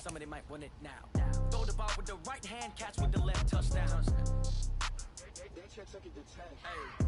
somebody might want it now. Throw the ball with the right hand, catch with the left, touchdown. They took it to 10. Hey.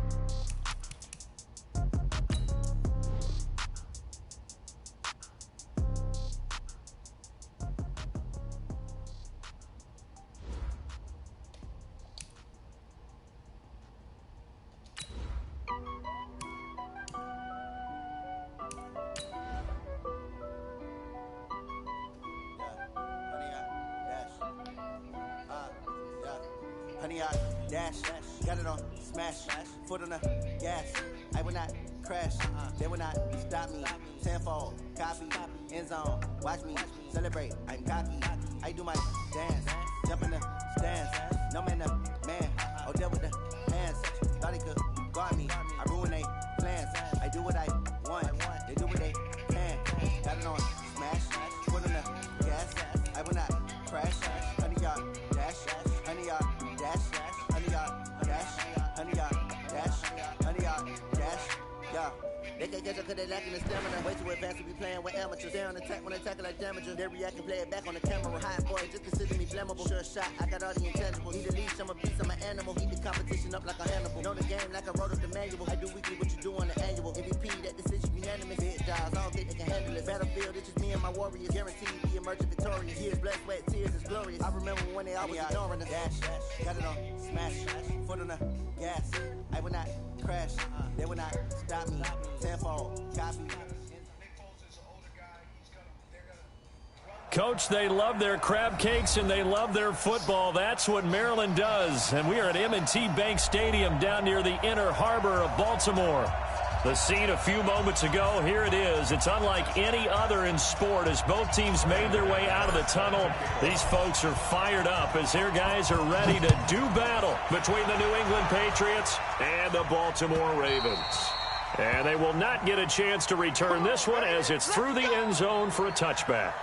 Honey, I dash, got it on smash, foot on the gas. I will not crash, they will not stop me. Tenfold, copy, end zone, watch me celebrate. I'm cocky, I do my dance, jump in the stands. No man, the man, oh deal with the hands. Thought he could guard me, I ruin they plans. I do what I want, they do what they can. Got it on smash, foot on the gas. I will not crash, honey, y'all dash, honey, y'all dash, honey, y'all dash, honey, y'all dash, honey, y'all dash, yeah. They can't catch up cause they lacking the stamina. Way too advanced to be playing with amateurs. They on attack when they tackle like damages. They react and play it back on the camera. High boy, just consider me flammable. Sure shot, I got all the intangibles. Need a leash, I'm a beast, I'm an animal. Heat the competition up like a Hannibal. Know the game like I wrote up the manual. I do weekly what you do on the annual. MVP, that decision unanimous. Big dials, I don't think they can handle it. Battlefield, it's just me and my warriors. Guaranteed we emerging victorious. Years, blood, sweat, tears, is glorious. I remember when they always ignoring us. Dash, got it on smash, foot on the gas. I will not crash, they will not stop me. Tenfold, copy. Coach, they love their crab cakes and they love their football. That's what Maryland does. And we are at M&T Bank Stadium down near the Inner Harbor of Baltimore. The scene a few moments ago, here it is. It's unlike any other in sport as both teams made their way out of the tunnel. These folks are fired up as their guys are ready to do battle between the New England Patriots and the Baltimore Ravens. And they will not get a chance to return this one as it's through the end zone for a touchback.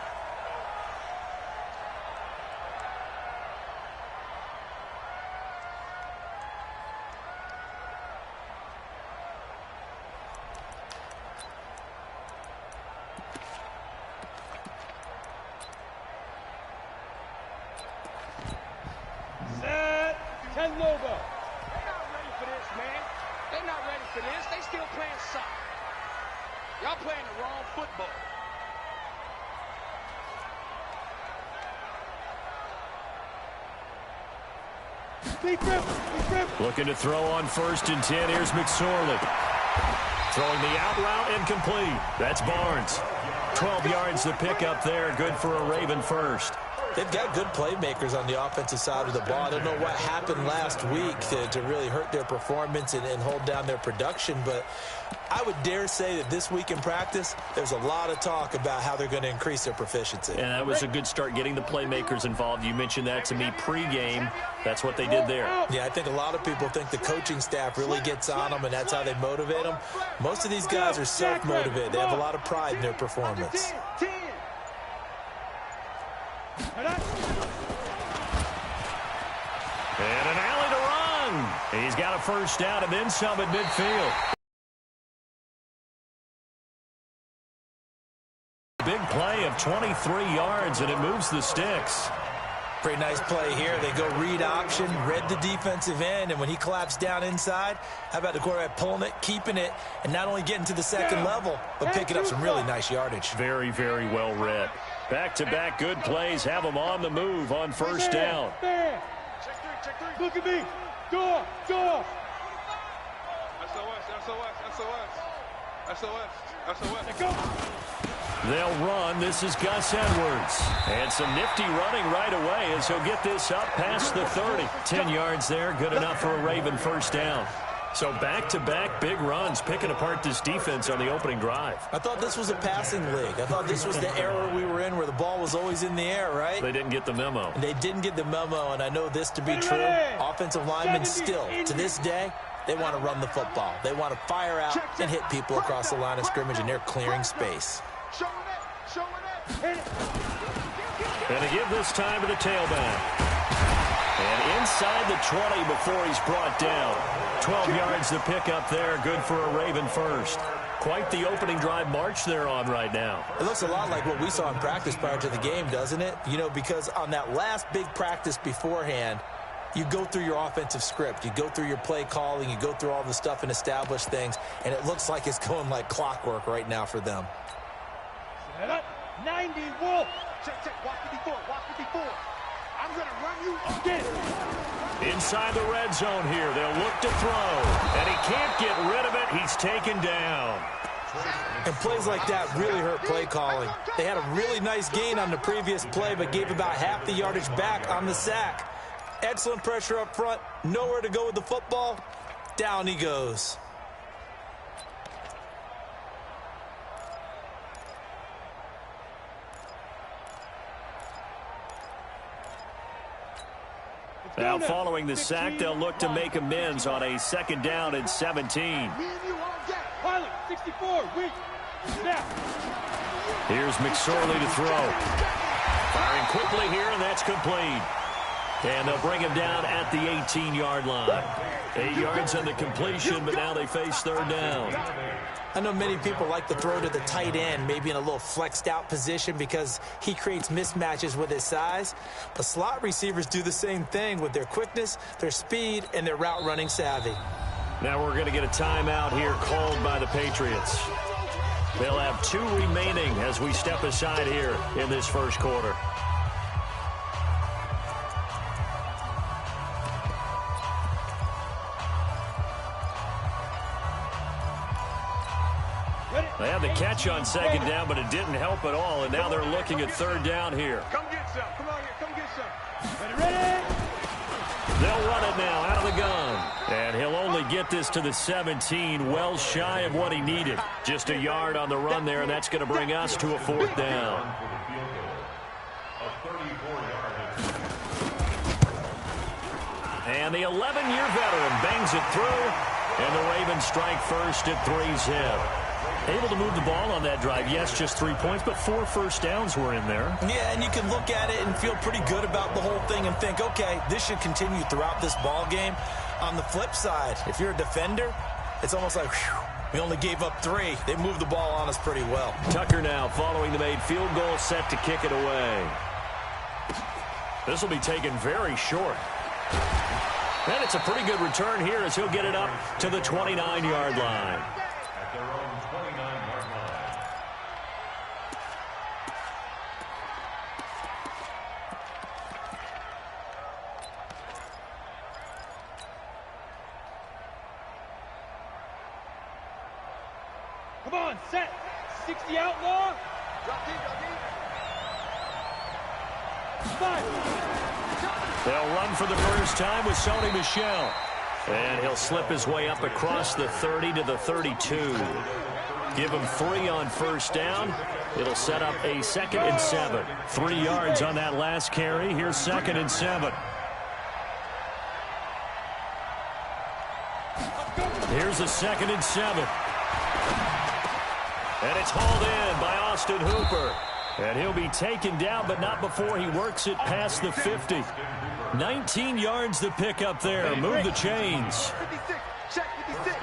Looking to throw on 1st and 10. Here's McSorley. Throwing the out route and complete. That's Barnes. 12 yards to pick up there. Good for a Raven first. They've got good playmakers on the offensive side of the ball. I don't know what happened last week to really hurt their performance and hold down their production, but I would dare say that this week in practice, there's a lot of talk about how they're going to increase their proficiency. And that was a good start getting the playmakers involved. You mentioned that to me pregame. That's what they did there. Yeah, I think a lot of people think the coaching staff really gets on them, and that's how they motivate them. Most of these guys are self-motivated. They have a lot of pride in their performance. And an alley to run. He's got a first down and then some at midfield. Big play of 23 yards, and it moves the sticks. Pretty nice play here. They go read option, read the defensive end, and when he collapsed down inside, how about the quarterback pulling it, keeping it, and not only getting to the second level, but picking up some really nice yardage. Very, very well read. Back-to-back good plays have them on the move on first down. Check three. Look at me. Go off. SOS. Go. They'll run. This is Gus Edwards. And some nifty running right away as he'll get this up past the 30. 10 yards there. Good enough for a Raven first down. So back-to-back big runs, picking apart this defense on the opening drive. I thought this was a passing league. I thought this was the era we were in where the ball was always in the air, right? They didn't get the memo. They didn't get the memo, and I know this to be true. Offensive linemen still, to this day, they want to run the football. They want to fire out and hit people across the line of scrimmage, and they're clearing space. And to give this time to the tailback. And inside the 20 before he's brought down. 12 yards to pick up there. Good for a Raven first. Quite the opening drive march they're on right now. It looks a lot like what we saw in practice prior to the game, doesn't it? You know, because on that last big practice beforehand, you go through your offensive script. You go through your play calling. You go through all the stuff and establish things. And it looks like it's going like clockwork right now for them. Set up. 90, Wolf. Check, check. Walk 54. Walk 54. I'm going to run you again. Inside the red zone here. They'll look to throw. And he can't get rid of it. He's taken down. And plays like that really hurt play calling. They had a really nice gain on the previous play, but gave about half the yardage back on the sack. Excellent pressure up front. Nowhere to go with the football. Down he goes. Now following the sack, they'll look to make amends on a 2nd down and 17. Pilot, 64, weak. Snap. Here's McSorley to throw. Firing quickly here, and that's complete. And they'll bring him down at the 18-yard line. 8 yards on the completion, but now they face 3rd down. I know many people like to throw to the tight end, maybe in a little flexed out position because he creates mismatches with his size. But slot receivers do the same thing with their quickness, their speed, and their route running savvy. Now we're going to get a timeout here called by the Patriots. They'll have 2 remaining as we step aside here in this first quarter. They had the catch on 2nd down, but it didn't help at all, and now they're looking at 3rd down here. Come get some. Come on here. Come get some. Ready? They'll run it now out of the gun. And he'll only get this to the 17, well shy of what he needed. Just a yard on the run there, and that's going to bring us to a 4th down. And the 11-year veteran bangs it through, and the Ravens strike first at 3's hip. Able to move the ball on that drive. Yes, just 3 points, but 4 first downs were in there. Yeah, and you can look at it and feel pretty good about the whole thing and think, okay, this should continue throughout this ball game. On the flip side, if you're a defender, it's almost like, whew, we only gave up 3. They moved the ball on us pretty well. Tucker now following the made field goal, set to kick it away. This will be taken very short. And it's a pretty good return here as he'll get it up to the 29-yard line. Come on, set. 60 outlaw. Drop deep, They'll run for the first time with Sony Michel. And he'll slip his way up across the 30 to the 32. Give him 3 on first down. It'll set up a 2nd and 7. 3 yards on that last carry. Here's 2nd and 7. Here's a 2nd and 7. And it's hauled in by Austin Hooper. And he'll be taken down, but not before he works it past the 50. 19 yards to pick up there. Move the chains. 56. Check 56.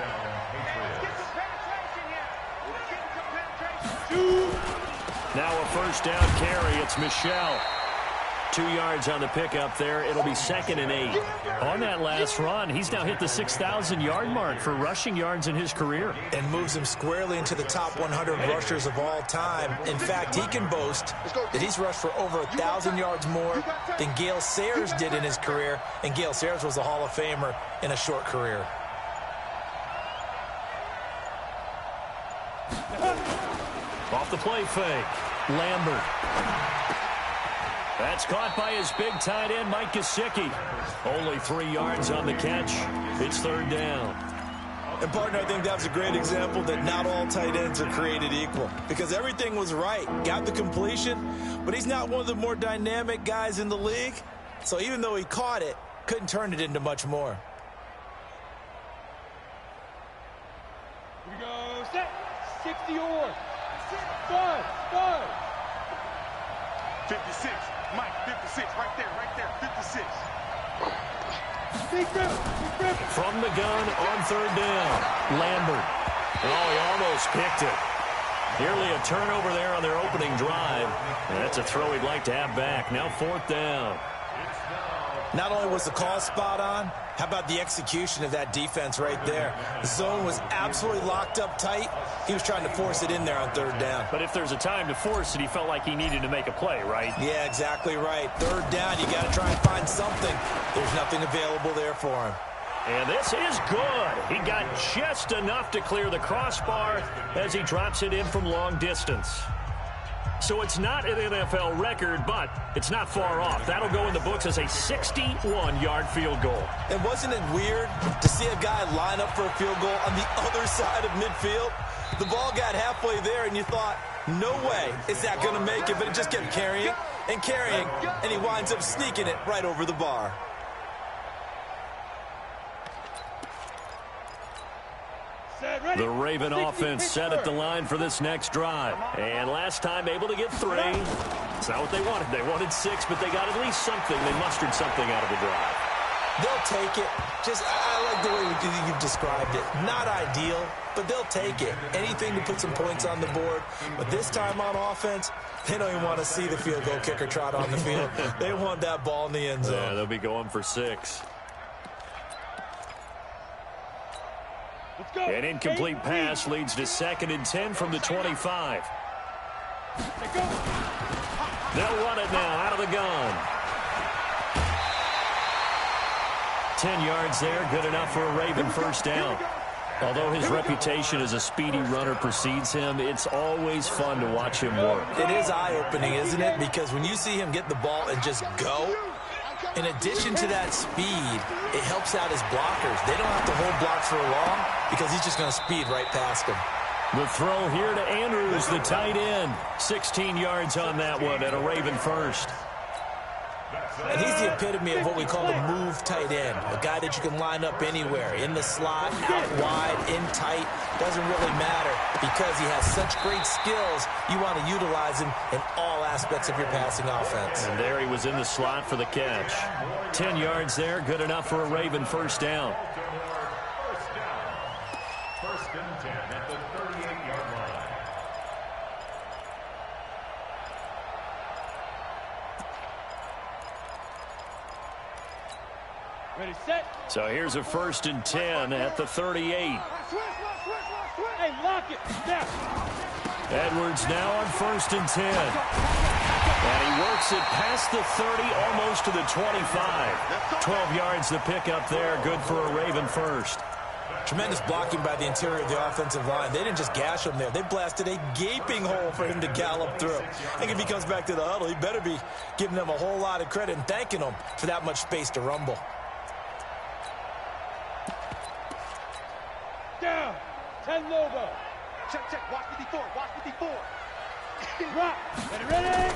Now a first down carry. It's Michel. 2 yards on the pickup there. It'll be 2nd and 8. On that last run, he's now hit the 6,000-yard mark for rushing yards in his career. And moves him squarely into the top 100 rushers of all time. In fact, he can boast that he's rushed for over 1,000 yards more than Gale Sayers did in his career. And Gale Sayers was a Hall of Famer in a short career. Off the play fake. Lambert. That's caught by his big tight end, Mike Gesicki. Only 3 yards on the catch. It's 3rd down. And, partner, I think that's a great example that not all tight ends are created equal. Because everything was right. Got the completion, but he's not one of the more dynamic guys in the league. So even though he caught it, couldn't turn it into much more. Here we go. Set. 60 or. 5. 56. Mike, 56. Right there. 56. From the gun on 3rd down. Lambert. Oh, he almost picked it. Nearly a turnover there on their opening drive. And that's a throw he'd like to have back. Now 4th down. Not only was the call spot on, how about the execution of that defense right there? The zone was absolutely locked up tight. He was trying to force it in there on 3rd down. But if there's a time to force it, he felt like he needed to make a play, right? Yeah, exactly right. 3rd down, you got to try and find something. There's nothing available there for him. And this is good. He got just enough to clear the crossbar as he drops it in from long distance. So it's not an NFL record, but it's not far off. That'll go in the books as a 61-yard field goal. And wasn't it weird to see a guy line up for a field goal on the other side of midfield? The ball got halfway there, and you thought, no way is that going to make it, but it just kept carrying and carrying, and he winds up sneaking it right over the bar. The Raven offense set at the line for this next drive. And last time able to get 3. It's not what they wanted. They wanted 6, but they got at least something. They mustered something out of the drive. They'll take it. I like the way you've described it. Not ideal, but they'll take it. Anything to put some points on the board. But this time on offense, they don't even want to see the field goal kicker trot on the field. They want that ball in the end zone. Yeah, they'll be going for 6. An incomplete pass leads to 2nd and 10 from the 25. They'll run it now out of the gun. 10 yards there, good enough for a Raven 1st down. Although his reputation as a speedy runner precedes him, it's always fun to watch him work. It is eye-opening, isn't it? Because when you see him get the ball and just go, in addition to that speed, it helps out his blockers. They don't have to hold blocks for long because he's just going to speed right past them. The throw here to Andrews, the tight end. 16 yards on that one and a Raven 1st. And he's the epitome of what we call a move tight end. A guy that you can line up anywhere, in the slot, out wide, in tight. Doesn't really matter because he has such great skills. You want to utilize him in all aspects of your passing offense. And there he was in the slot for the catch. 10 yards there, good enough for a Raven 1st down. First and 10 at the 38-yard line. Ready, set. So here's a 1st and 10 at the 38. Hey, lock it. Now. Edwards now on 1st and 10. And he works it past the 30, almost to the 25. 12 yards the pickup there, good for a Raven 1st. Tremendous blocking by the interior of the offensive line. They didn't just gash him there. They blasted a gaping hole for him to gallop through. I think if he comes back to the huddle, he better be giving them a whole lot of credit and thanking them for that much space to rumble. Down. 10 Lobo. Check, check. Watch 54. Watch 54. Drop. Ready.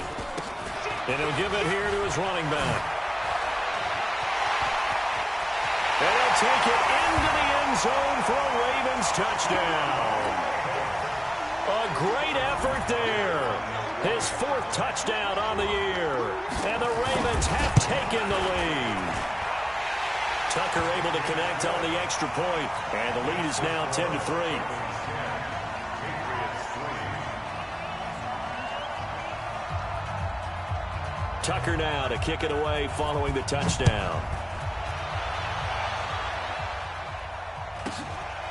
And he'll give it here to his running back. And he'll take it into the end zone for a Ravens touchdown. A great effort there. His 4th touchdown on the year. And the Ravens have taken the lead. Tucker able to connect on the extra point. And the lead is now 10-3. Tucker now to kick it away following the touchdown.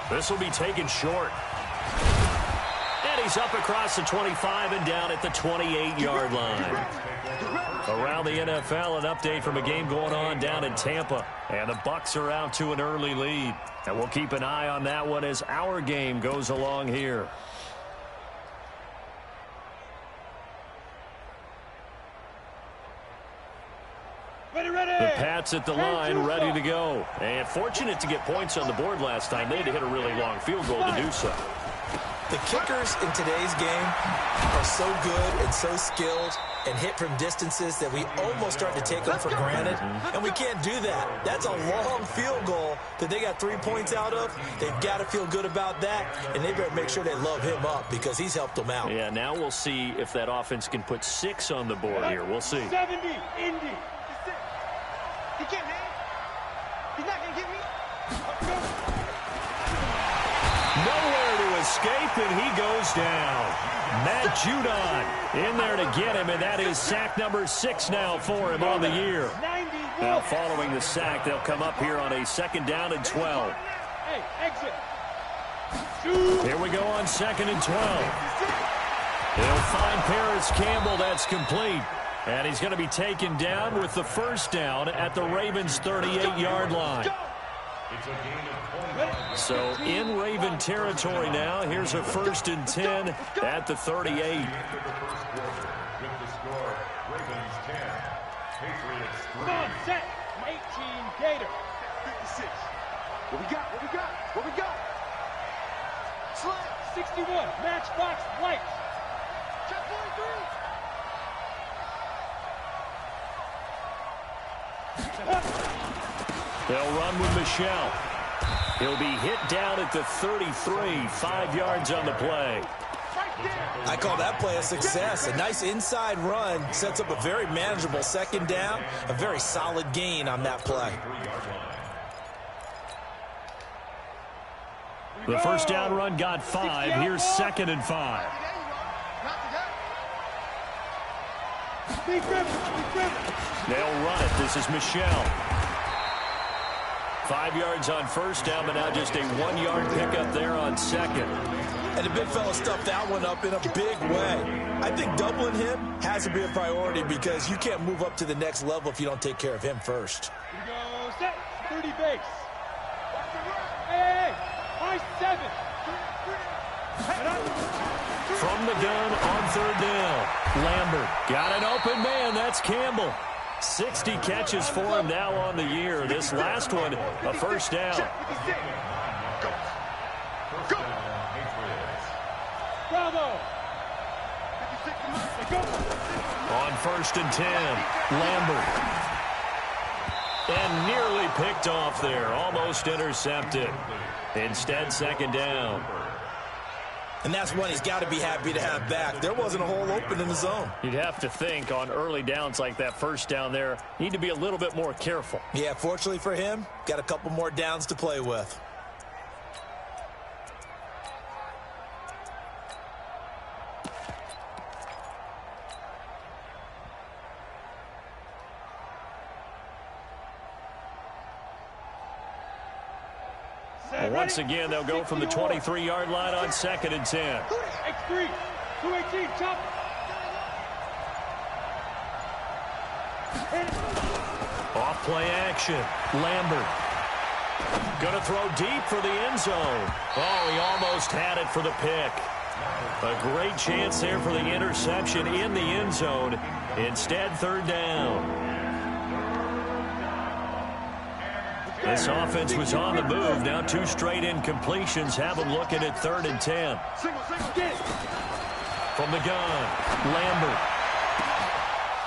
This will be taken short. And he's up across the 25 and down at the 28-yard line. Around the NFL, an update from a game going on down in Tampa. And the Bucks are out to an early lead. And we'll keep an eye on that one as our game goes along here. The Pats at the line, ready to go. And fortunate to get points on the board last time. They had to hit a really long field goal to do so. The kickers in today's game are so good and so skilled and hit from distances that we almost start to take them for granted. And we can't do that. That's a long field goal that they got 3 points out of. They've got to feel good about that, and they better make sure they love him up because he's helped them out. Yeah, now we'll see if that offense can put 6 on the board here. We'll see. 70, Indy. He can't hang. He's not going to get me. Nowhere to escape, and he goes down. Matt Judon in there to get him, and that is sack number 6 now for him on the year. Now, following the sack, they'll come up here on a 2nd down and 12. Hey, exit. Here we go on 2nd and 12. He'll find Paris Campbell. That's complete. And he's going to be taken down with the 1st down at the Ravens' 38-yard line. So in Raven territory now. Here's a 1st and 10 at the 38. Come on, set. 18 Gator. 56. What we got? What we got? What we got? Slant. 61. Matchbox light. Check 43. They'll run with Michelle. He'll be hit down at the 33, 5 yards on the play. I call that play a success. A nice inside run sets up a very manageable 2nd down, a very solid gain on that play. The 1st down run got 5. Here's 2nd and 5. They'll run it. This is Michelle. 5 yards on 1st down, but now just a 1-yard pickup there on 2nd. And the big fella stuffed that one up in a big way. I think doubling him has to be a priority because you can't move up to the next level if you don't take care of him first. Here we go, set. 30 base. Hey, high 7. From the gun on 3rd down. Lambert got an open man. That's Campbell. 60 catches for him now on the year. This last one, a 1st down. Bravo. On 1st and 10, Lambert. And nearly picked off there. Almost intercepted. Instead, 2nd down. And that's one he's got to be happy to have back. There wasn't a hole open in the zone. You'd have to think on early downs like that 1st down there, need to be a little bit more careful. Yeah, fortunately for him, got a couple more downs to play with. Once again, they'll go from the 23-yard line on 2nd and 10. X3, 218, chop. Off play action. Lambert. Going to throw deep for the end zone. Oh, he almost had it for the pick. A great chance there for the interception in the end zone. Instead, 3rd down. This offense was on the move. Now 2 straight incompletions have them looking at 3rd and 10. From the gun, Lambert.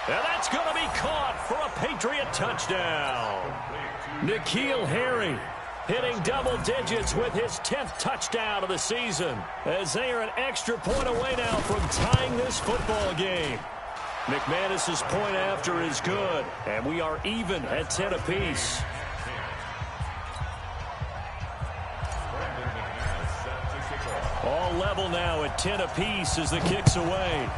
And that's going to be caught for a Patriot touchdown. N'Keal Harry hitting double digits with his 10th touchdown of the season, as they are an extra point away now from tying this football game. McManus's point after is good, and we are even at 10 apiece. All level now at 10 apiece as the kick's away.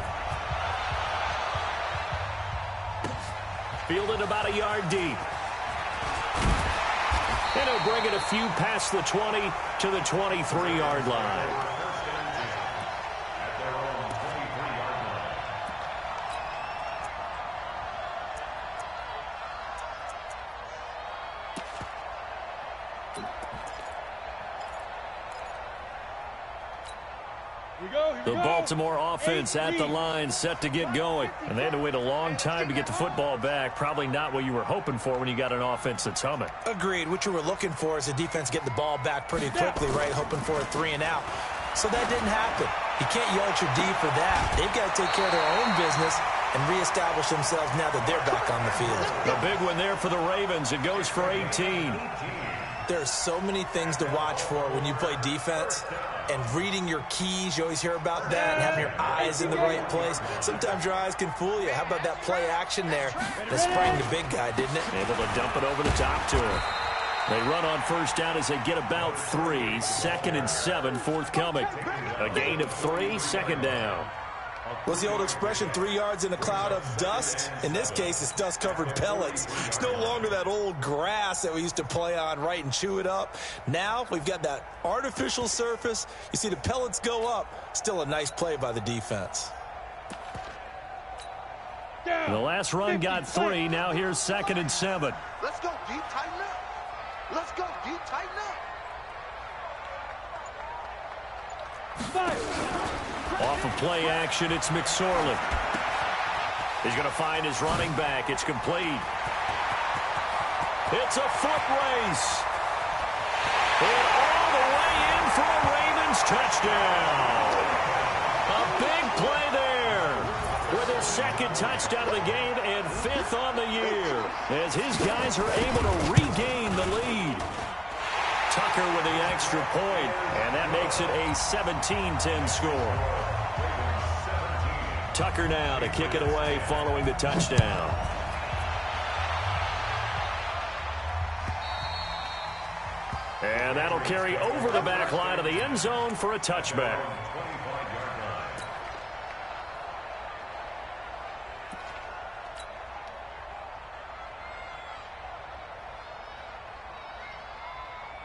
Fielded about a yard deep. And he'll bring it a few past the 20 to the 23-yard line. The Baltimore offense at the line, set to get going. And they had to wait a long time to get the football back. Probably not what you were hoping for when you got an offense that's humming. Agreed. What you were looking for is the defense getting the ball back pretty quickly, right? Hoping for a 3 and out. So that didn't happen. You can't yell at your D for that. They've got to take care of their own business and reestablish themselves now that they're back on the field. A big one there for the Ravens. It goes for 18. There are so many things to watch for when you play defense. And reading your keys, you always hear about that, and having your eyes in the right place. Sometimes your eyes can fool you. How about that play action there that sprang the big guy, didn't it? Able to dump it over the top to him. They run on first down as they get about 3. 2nd and 7 forthcoming. A gain of 3, 2nd down. What's the old expression, 3 yards in a cloud of dust? In this case, it's dust-covered pellets. It's no longer that old grass that we used to play on, right, and chew it up. Now we've got that artificial surface. You see the pellets go up. Still a nice play by the defense. The last run got 3. Now here's 2nd and 7. Let's go deep, tighten up. Let's go deep, tighten up. Off of play action, it's McSorley. He's going to find his running back. It's complete. It's a foot race. And all the way in for a Ravens touchdown. A big play there with his 2nd touchdown of the game and 5th on the year as his guys are able to regain the lead. Tucker with the extra point, and that makes it a 17-10 score. Tucker now to kick it away following the touchdown. And that'll carry over the back line of the end zone for a touchback.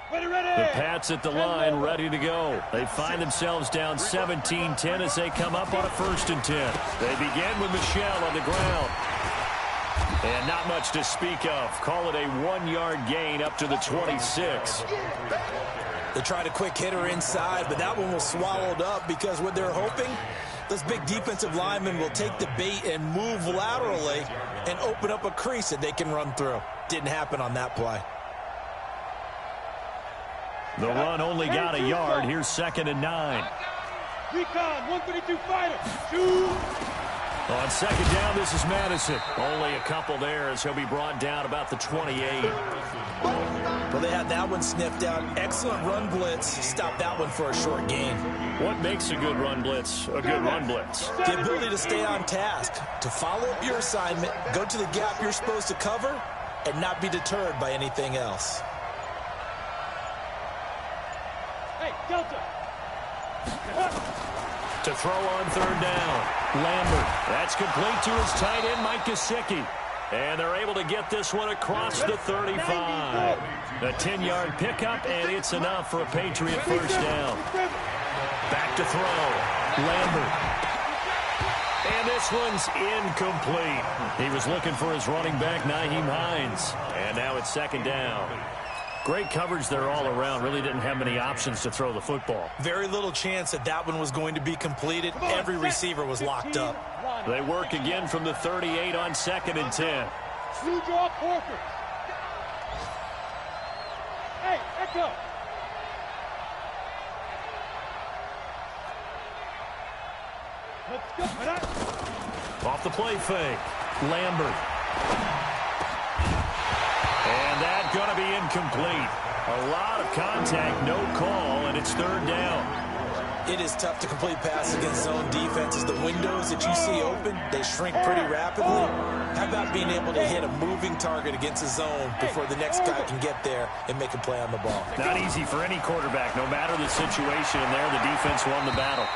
The Pats at the line, ready to go. They find themselves down 17-10 as they come up on a 1st and 10. They begin with Michel on the ground. And not much to speak of. Call it a 1-yard gain up to the 26. They tried a quick hitter inside, but that one was swallowed up because what they're hoping, those big defensive linemen will take the bait and move laterally and open up a crease that they can run through. Didn't happen on that play. The run only got a yard. Here's 2nd and 9. Recon, 132 fighter. Shoot. On 2nd down, this is Madison. Only a couple there as he'll be brought down about the 28. Well, they had that one sniffed out. Excellent run blitz. Stop that one for a short gain. What makes a good run blitz a good run blitz? The ability to stay on task, to follow up your assignment, go to the gap you're supposed to cover, and not be deterred by anything else. Hey, Delta. To throw on 3rd down. Lambert. That's complete to his tight end, Mike Gesicki. And they're able to get this one across the 35. A 10-yard pickup, and it's enough for a Patriot 1st down. Back to throw. Lambert. And this one's incomplete. He was looking for his running back, Nyheim Hines. And now it's 2nd down. Great coverage there all around. Really didn't have many options to throw the football. Very little chance that that one was going to be completed. Every receiver was locked up. They work again from the 38 on 2nd and 10. Blue draw Corker. Hey, Echo. Let's go. Off the play fake. Lambert. And that's going to be incomplete. A lot of contact, no call, and it's 3rd down. It is tough to complete passes against zone defenses. The windows that you see open, they shrink pretty rapidly. How about being able to hit a moving target against a zone before the next guy can get there and make a play on the ball? Not easy for any quarterback, no matter the situation. And there, the defense won the battle.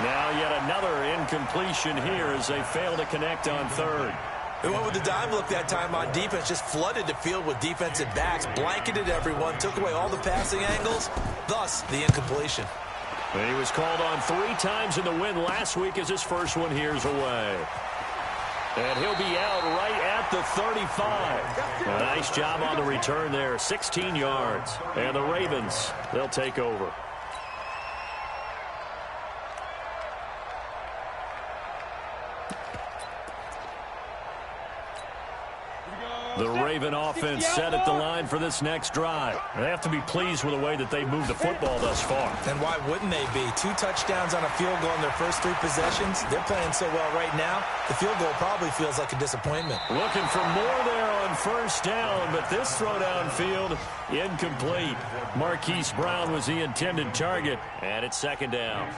Now yet another incompletion here as they fail to connect on 3rd. They went with the dime look that time on defense, just flooded the field with defensive backs, blanketed everyone, took away all the passing angles, thus the incompletion. He was called on 3 times in the win last week as his first one here's away. And he'll be out right at the 35. A nice job on the return there, 16 yards. And the Ravens, they'll take over. The Raven offense set at the line for this next drive. They have to be pleased with the way that they moved the football thus far. And why wouldn't they be? 2 touchdowns on a field goal in their first 3 possessions. They're playing so well right now, the field goal probably feels like a disappointment. Looking for more there on 1st down, but this throw downfield, incomplete. Marquise Brown was the intended target, and it's 2nd down.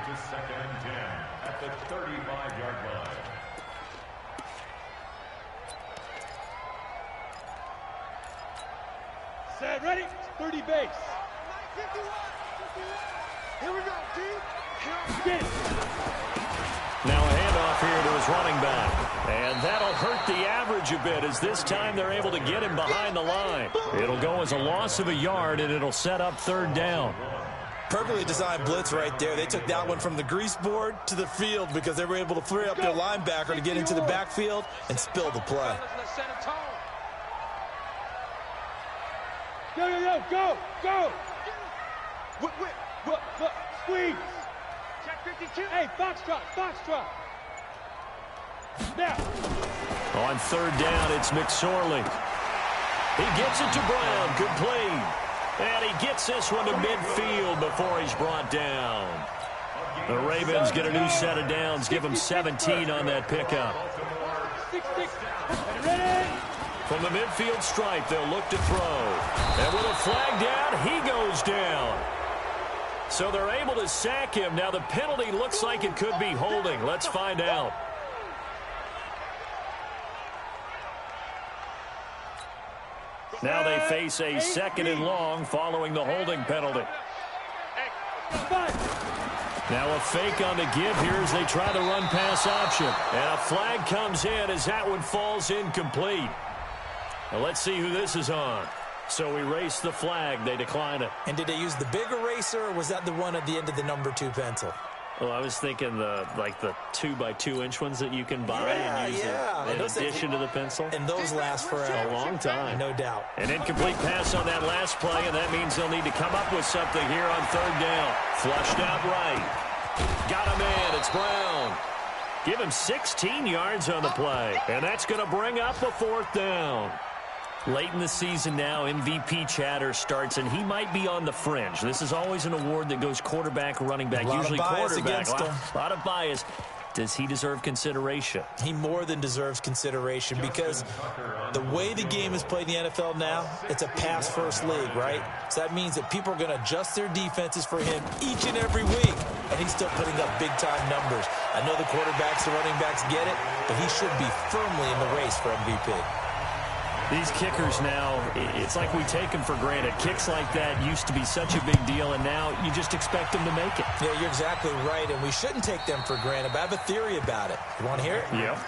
At the 35-yard line. Set, ready? 30 base. Here we go, D. Get it. Now a handoff here to his running back. And that'll hurt the average a bit as this time they're able to get him behind the line. It'll go as a loss of a yard, and it'll set up 3rd down. Perfectly designed blitz right there. They took that one from the grease board to the field because they were able to free up their linebacker to get into the backfield and spill the play. Go, go, go, go, go. What, squeeze. Check 52. Hey, foxtrot. Now. On 3rd down, it's McSorley. He gets it to Brown. Good play. And he gets this one to midfield before he's brought down. The Ravens get a new set of downs. Give them 17 on that pickup. 6-6. Ready? From the midfield stripe, they'll look to throw. And with a flag down, he goes down. So they're able to sack him. Now the penalty looks like it could be holding. Let's find out. Now they face a 2nd and long following the holding penalty. Now a fake on the give here as they try the run-pass option. And a flag comes in as that one falls incomplete. Now let's see who this is on. So erase the flag. They decline it. And did they use the big eraser, or was that the one at the end of the number 2 pencil? Well, I was thinking the 2x2-inch ones that you can buy and use in addition to the pencil. And those last forever. A long time. No doubt. An incomplete pass on that last play, and that means they'll need to come up with something here on 3rd down. Flushed out right. Got a man. It's Brown. Give him 16 yards on the play, and that's going to bring up a 4th down. Late in the season now, MVP chatter starts, and he might be on the fringe. This is always an award that goes quarterback, running back, usually quarterback. A lot of bias. Does he deserve consideration? He more than deserves consideration because the way the game is played in the NFL now, it's a pass-first league, right? So that means that people are going to adjust their defenses for him each and every week, and he's still putting up big-time numbers. I know the quarterbacks and running backs get it, but he should be firmly in the race for MVP. These kickers now, it's like we take them for granted. Kicks like that used to be such a big deal, and now you just expect them to make it. Yeah, you're exactly right, and we shouldn't take them for granted, but I have a theory about it. You want to hear it? Yeah.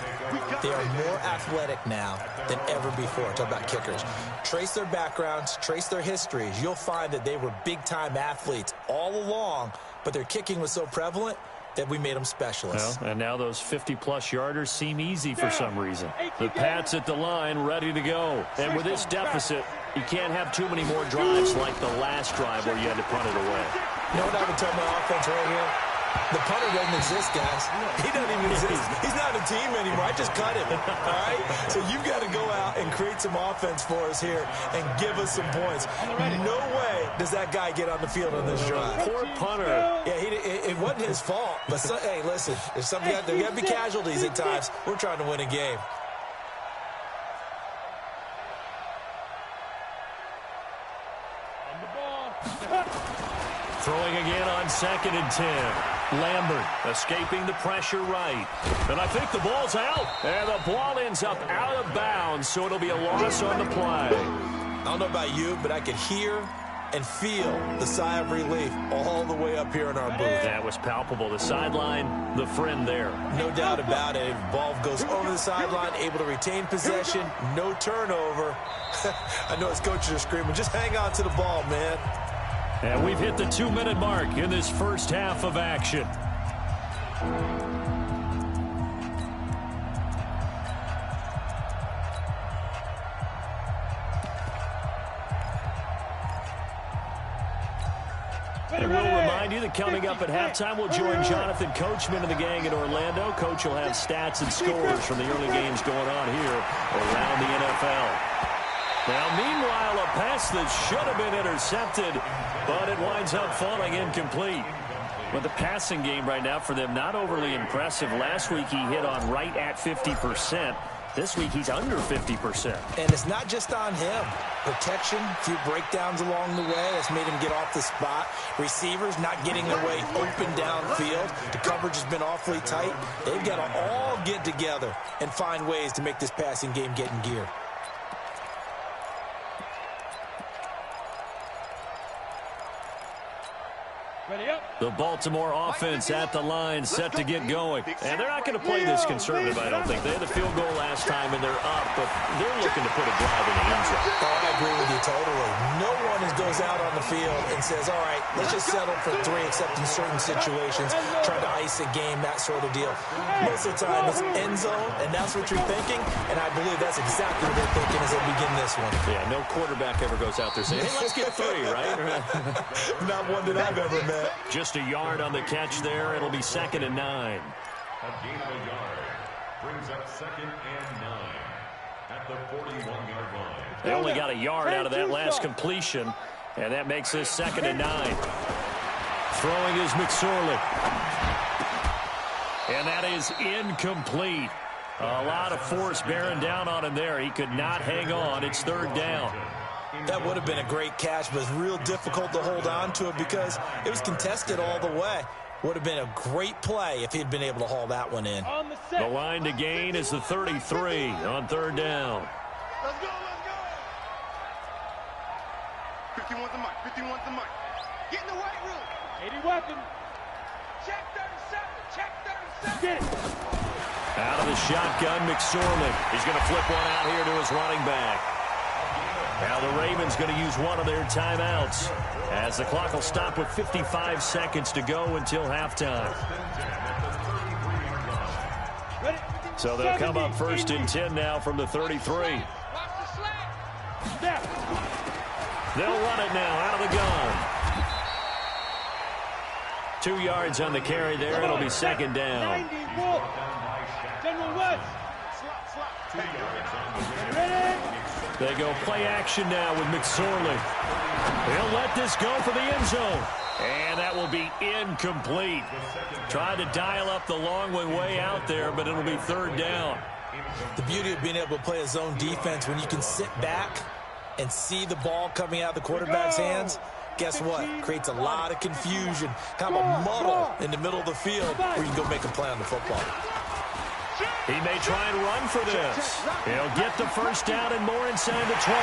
They are more athletic now than ever before. Talk about kickers. Trace their backgrounds, trace their histories. You'll find that they were big-time athletes all along, but their kicking was so prevalent that we made them specialists. Well, and now those 50-plus yarders seem easy for some reason. The Pats at the line, ready to go. And with this deficit, you can't have too many more drives like the last drive where you had to punt it away. You know what I would tell my offense right here? The punter doesn't exist, guys. He doesn't even exist. He's not a team anymore. I just cut him, all right? So you've got to go out and create some offense for us here and give us some points. No way does that guy get on the field on this drive. Poor punter. Yeah, it wasn't his fault. But, hey, listen, there's something there got to be casualties at times. We're trying to win a game. Throwing again on 2nd and 10. Lambert escaping the pressure right. And I think the ball's out. And the ball ends up out of bounds, so it'll be a loss on the play. I don't know about you, but I could hear and feel the sigh of relief all the way up here in our booth. That was palpable. The sideline, the friend there. No doubt about it. Ball goes over the sideline, able to retain possession, no turnover. I know his coaches are screaming, just hang on to the ball, man. And we've hit the 2-minute mark in this first half of action. And we'll remind you that coming up at halftime, we'll join Jonathan Coachman and the gang in Orlando. Coach will have stats and scores from the early games going on here around the NFL. Now, meanwhile, a pass that should have been intercepted, but it winds up falling incomplete. But the passing game right now for them, not overly impressive. Last week, he hit on right at 50%. This week, he's under 50%. And it's not just on him. Protection, a few breakdowns along the way. That's made him get off the spot. Receivers not getting their way open downfield. The coverage has been awfully tight. They've got to all get together and find ways to make this passing game get in gear. Ready up. The Baltimore offense at the line, set to get going. And they're not going to play this conservative, I don't think. They had the field goal last time, and they're up, but they're looking to put a drive in the end zone. Oh, I agree with you totally. No one goes out on the field and says, all right, let's just settle for 3, except in certain situations, trying to ice a game, that sort of deal. Most of the time, it's end zone, and that's what you're thinking, and I believe that's exactly what they're thinking as they begin this one. Yeah, no quarterback ever goes out there saying, hey, let's get 3, right? Not one that I've ever met. Just a yard on the catch there. It'll be 2nd and 9. A gain of a yard brings up 2nd and 9 at the 41-yard line. They only got a yard out of that last completion, and that makes this 2nd and 9. Throwing is McSorley. And that is incomplete. A lot of force bearing down on him there. He could not hang on. It's 3rd down. That would have been a great catch, but it's real difficult to hold on to it because it was contested all the way. Would have been a great play if he'd been able to haul that one in. The line to gain is the 33 on 3rd down. Let's go, let's go. 51's the mic, 51's the mic. Get in the weight room. 80 weapon. Check 37, check 37. Get it. Out of the shotgun, McSorley. He's going to flip one out here to his running back. Now the Ravens going to use one of their timeouts as the clock will stop with 55 seconds to go until halftime. So they'll come up 1st and 10 now from the 33. They'll run it now out of the gun. 2 yards on the carry there. It'll be 2nd down. General West. They go play action now with McSorley. He'll let this go for the end zone. And that will be incomplete. Tried to dial up the long way out there, but it'll be 3rd down. The beauty of being able to play a zone defense when you can sit back and see the ball coming out of the quarterback's hands, guess what? Creates a lot of confusion, kind of a muddle in the middle of the field where you can go make a play on the football. He may try and run for this. He'll get the 1st down and more inside the 20.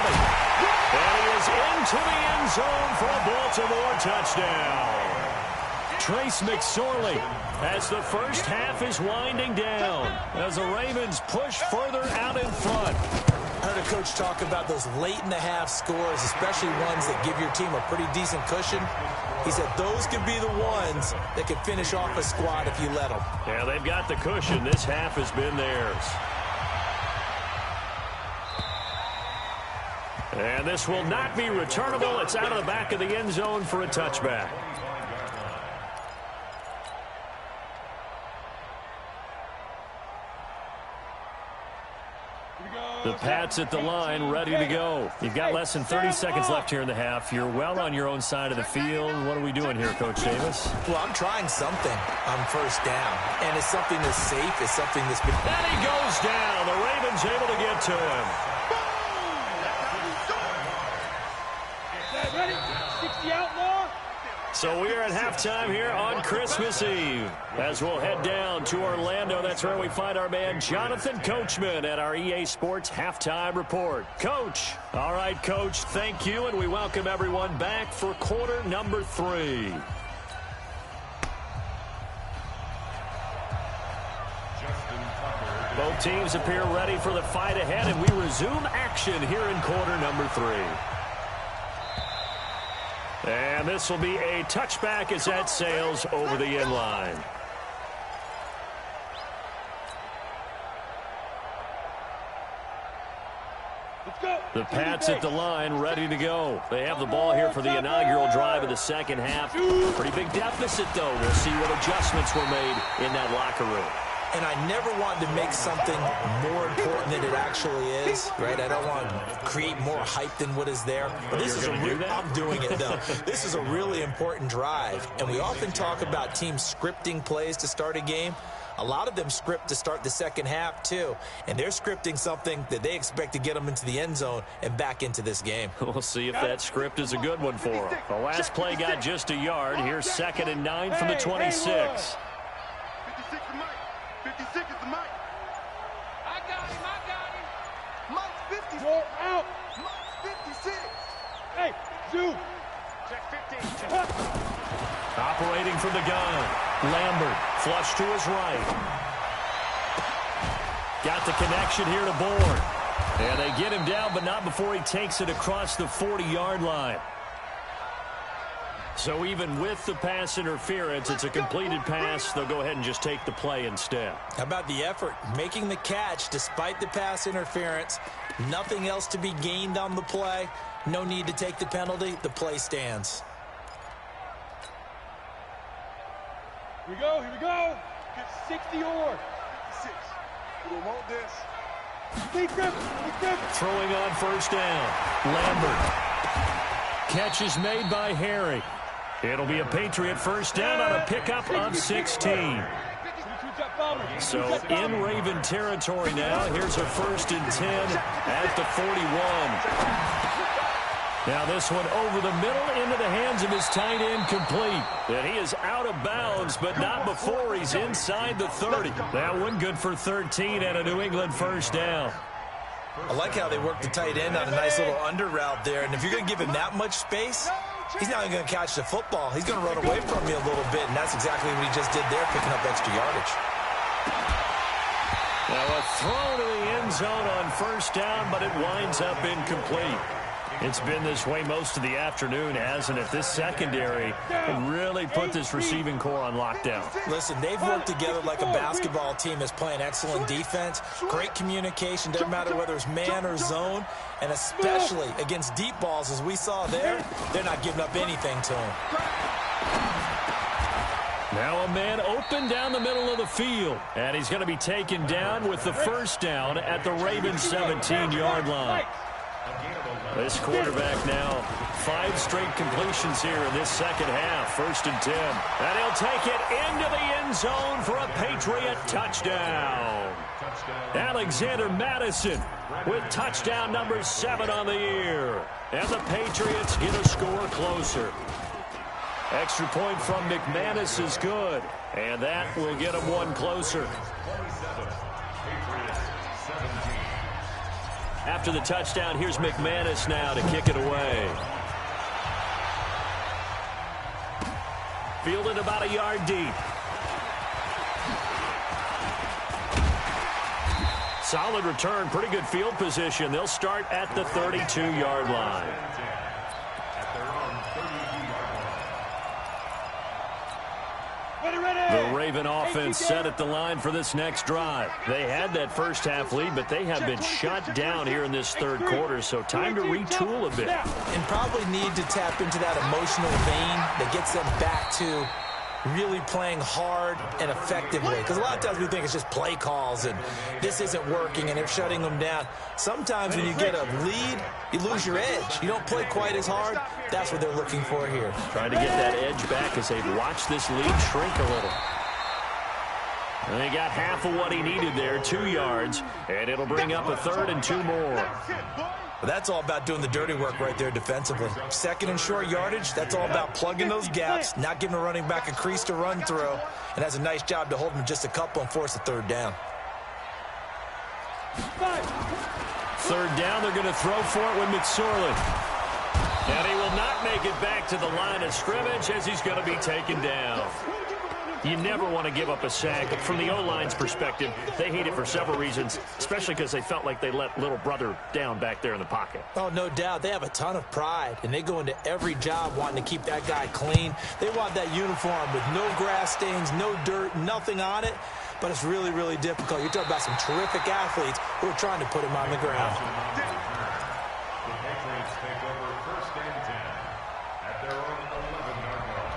And he is into the end zone for a Baltimore touchdown. Trace McSorley as the first half is winding down as the Ravens push further out in front. I heard a coach talk about those late-in-the-half scores, especially ones that give your team a pretty decent cushion. He said those could be the ones that could finish off a squad if you let them. Yeah, they've got the cushion. This half has been theirs. And this will not be returnable. It's out of the back of the end zone for a touchback. The Pats at the line, ready to go. You've got less than 30 seconds left here in the half. You're well on your own side of the field. What are we doing here, Coach Davis? Well, I'm trying something on 1st down, and it's something that's safe. It's something that's been... And he goes down. The Ravens able to get to him. Ready? 60 outlaw. So we are at halftime here on Christmas Eve. As we'll head down to Orlando, that's where we find our man Jonathan Coachman at our EA Sports Halftime Report. Coach. All right, Coach, thank you, and we welcome everyone back for quarter number 3. Both teams appear ready for the fight ahead, and we resume action here in quarter number 3. And this will be a touchback as that sails over the end line. The Pats at the line, ready to go. They have the ball here for the inaugural drive of the second half. Pretty big deficit, though. We'll see what adjustments were made in that locker room. And I never wanted to make something more important than it actually is, right? I don't want to create more hype than what is there. But this is I'm doing it, though. This is a really important drive. And we often talk about teams scripting plays to start a game. A lot of them script to start the second half, too. And they're scripting something that they expect to get them into the end zone and back into this game. We'll see if that script is a good one for them. The last play got just a yard. Here's 2nd and 9 from the 26. 56 the mic. 56 is the mic. I got him. Mike's 56. Go out. Mike's 56. Hey, Zoo. Operating from the gun. Lambert, flush to his right. Got the connection here to Bourne. And they get him down, but not before he takes it across the 40-yard line. So even with the pass interference, it's a completed pass. They'll go ahead and just take the play instead. How about the effort? Making the catch despite the pass interference. Nothing else to be gained on the play. No need to take the penalty. The play stands. Here we go, here we go. Get 60 or 56. We don't want this. Throwing on first down. Lambert. Catch is made by Harry. It'll be a Patriot first down on a pickup of 16. So in Raven territory now. Here's a 1st and 10 at the 41. Now this one over the middle into the hands of his tight end, complete. And he is out of bounds, but not before he's inside the 30. That one good for 13 and a New England first down. I like how they work the tight end on a nice little under route there. And if you're going to give him that much space, he's not going to catch the football. He's going to run away from you a little bit, and that's exactly what he just did there, picking up extra yardage. Now a throw to the end zone on first down, but it winds up incomplete. It's been this way most of the afternoon, hasn't it? This secondary really put this receiving core on lockdown. Listen, they've worked together like a basketball team that's playing excellent defense. Great communication, doesn't matter whether it's man or zone. And especially against deep balls, as we saw there, they're not giving up anything to them. Now a man open down the middle of the field. And he's going to be taken down with the first down at the Ravens 17-yard line. This quarterback now, 5 straight completions here in this second half. 1st and 10. And he'll take it into the end zone for a Patriot touchdown. Alexander Madison with touchdown number 7 on the year. And the Patriots get a score closer. Extra point from McManus is good. And that will get them one closer. After the touchdown, here's McManus now to kick it away. Fielded about a yard deep. Solid return, pretty good field position. They'll start at the 32-yard line. The Raven offense set at the line for this next drive. They had that first half lead, but they have been shut down here in this third quarter, so time to retool a bit. And probably need to tap into that emotional vein that gets them back to really playing hard and effectively. Because a lot of times we think it's just play calls and this isn't working and they're shutting them down. Sometimes when you get a lead, you lose your edge. You don't play quite as hard. That's what they're looking for here. Trying to get that edge back as they've watched this lead shrink a little. And they got half of what he needed there, 2 yards, and it'll bring up a 3rd and 2 more. But that's all about doing the dirty work right there defensively. 2nd and short yardage, that's all about plugging those gaps, not giving a running back a crease to run through, and that's a nice job to hold him just a couple and force a 3rd down. 3rd down, they're going to throw for it with McSorley. And he will not make it back to the line of scrimmage as he's going to be taken down. You never want to give up a sack. From the O-line's perspective, they hate it for several reasons, especially because they felt like they let little brother down back there in the pocket. Oh, no doubt. They have a ton of pride, and they go into every job wanting to keep that guy clean. They want that uniform with no grass stains, no dirt, nothing on it, but it's really, really difficult. You're talking about some terrific athletes who are trying to put him on the ground. The Patriots take over 1st and 10 at their own 11-yard line.